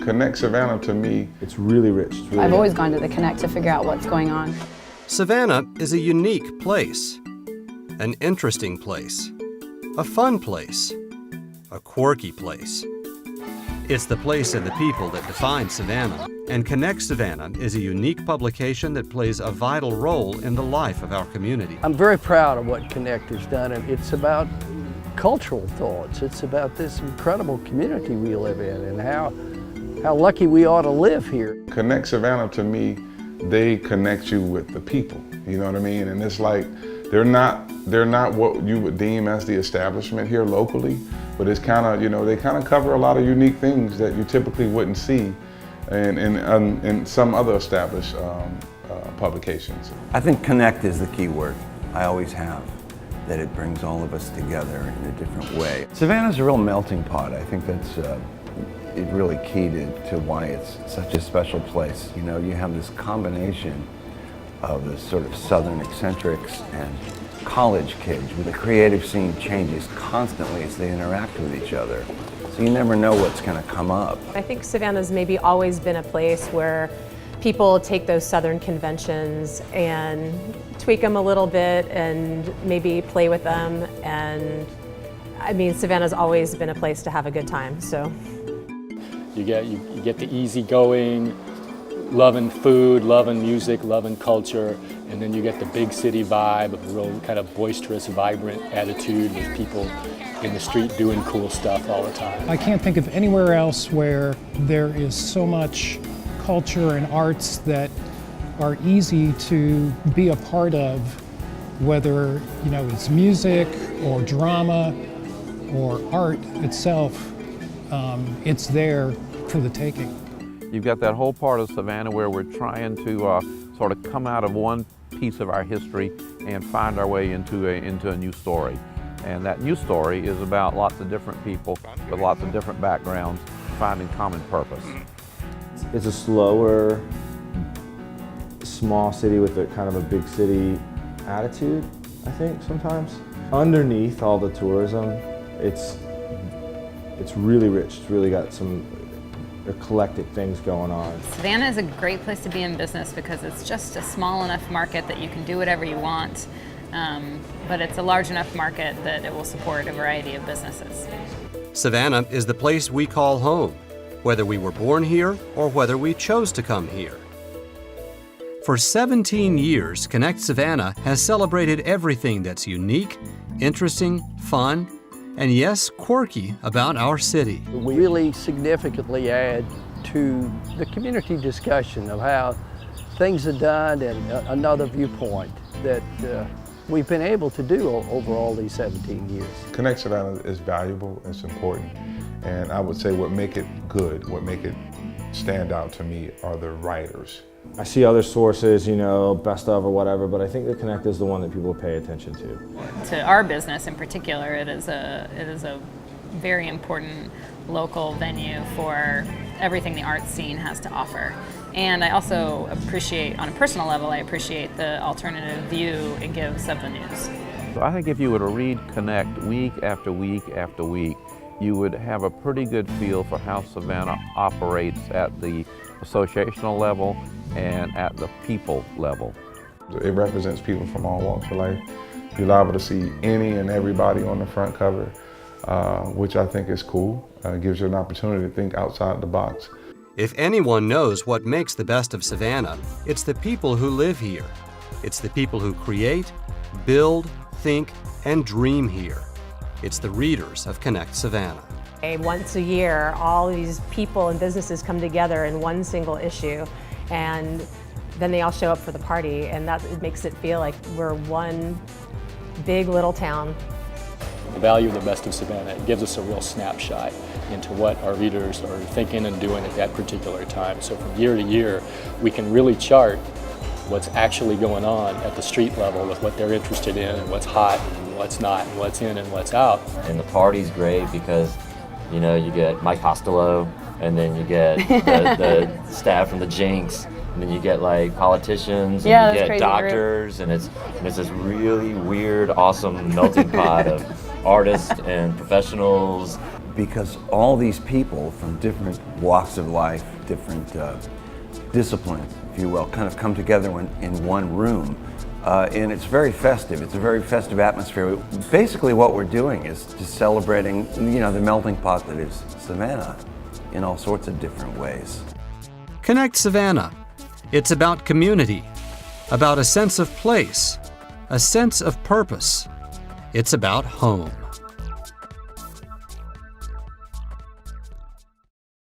Connect Savannah, to me, it's really rich. It's really I've always gone to the Connect to figure out what's going on. Savannah is a unique place, an interesting place, a fun place, a quirky place. It's the place and the people that define Savannah, and Connect Savannah is a unique publication that plays a vital role in the life of our community. I'm very proud of what Connect has done, and it's about cultural thoughts. It's about this incredible community we live in and how lucky we ought to live here. Connect Savannah, to me, they connect you with the people, you know what I mean? And it's like, they're not what you would deem as the establishment here locally, but it's kind of, you know, they kind of cover a lot of unique things that you typically wouldn't see in some other established publications. I think connect is the key word. I always have, that it brings all of us together in a different way. Savannah's a real melting pot. I think that's really key to why it's such a special place. You know, you have this combination of the sort of southern eccentrics and college kids where the creative scene changes constantly as they interact with each other. So you never know what's going to come up. I think Savannah's maybe always been a place where people take those southern conventions and tweak them a little bit and maybe play with them. And I mean, Savannah's always been a place to have a good time, so. You get the easygoing, loving food, loving music, loving culture, and then you get the big city vibe of a real kind of boisterous, vibrant attitude with people in the street doing cool stuff all the time. I can't think of anywhere else where there is so much culture and arts that are easy to be a part of, whether, you know, it's music or drama or art itself. It's there for the taking. You've got that whole part of Savannah where we're trying to sort of come out of one piece of our history and find our way into a new story. And that new story is about lots of different people with lots of different backgrounds finding common purpose. It's a slower, small city with a kind of a big city attitude, I think, sometimes. Underneath all the tourism, it's really rich. It's really got some eclectic things going on. Savannah is a great place to be in business because it's just a small enough market that you can do whatever you want, but it's a large enough market that it will support a variety of businesses. Savannah is the place we call home, whether we were born here or whether we chose to come here. For 17 years, Connect Savannah has celebrated everything that's unique, interesting, fun, and yes, quirky about our city. We really significantly add to the community discussion of how things are done and another viewpoint that we've been able to do over all these 17 years. Connect Savannah is valuable, it's important, and I would say what make it good, what make it stand out to me are the writers. I see other sources, you know, best of or whatever, but I think the Connect is the one that people pay attention to. To our business in particular, it is a very important local venue for everything the arts scene has to offer. And I also appreciate, on a personal level, I appreciate the alternative view it gives of the news. So I think if you were to read Connect week after week after week, you would have a pretty good feel for how Savannah operates at the associational level and at the people level. It represents people from all walks of life. You're liable to see any and everybody on the front cover, which I think is cool. It gives you an opportunity to think outside the box. If anyone knows what makes the best of Savannah, it's the people who live here. It's the people who create, build, think, and dream here. It's the readers of Connect Savannah. Once a year, all these people and businesses come together in one single issue, and then they all show up for the party, and that it makes it feel like we're one big little town. The value of the best of Savannah, it gives us a real snapshot into what our readers are thinking and doing at that particular time. So from year to year, we can really chart what's actually going on at the street level with what they're interested in and what's hot and what's not and what's in and what's out. And the party's great because, you know, you get Mike Costello, and then you get the staff from the Jinx, and then you get like politicians, and you get doctors, and it's this really weird, awesome melting pot of artists and professionals, because all these people from different walks of life, different disciplines, if you will, kind of come together in one room. And it's very festive. It's a very festive atmosphere. Basically what we're doing is just celebrating, you know, the melting pot that is Savannah in all sorts of different ways. Connect Savannah. It's about community, about a sense of place, a sense of purpose. It's about home.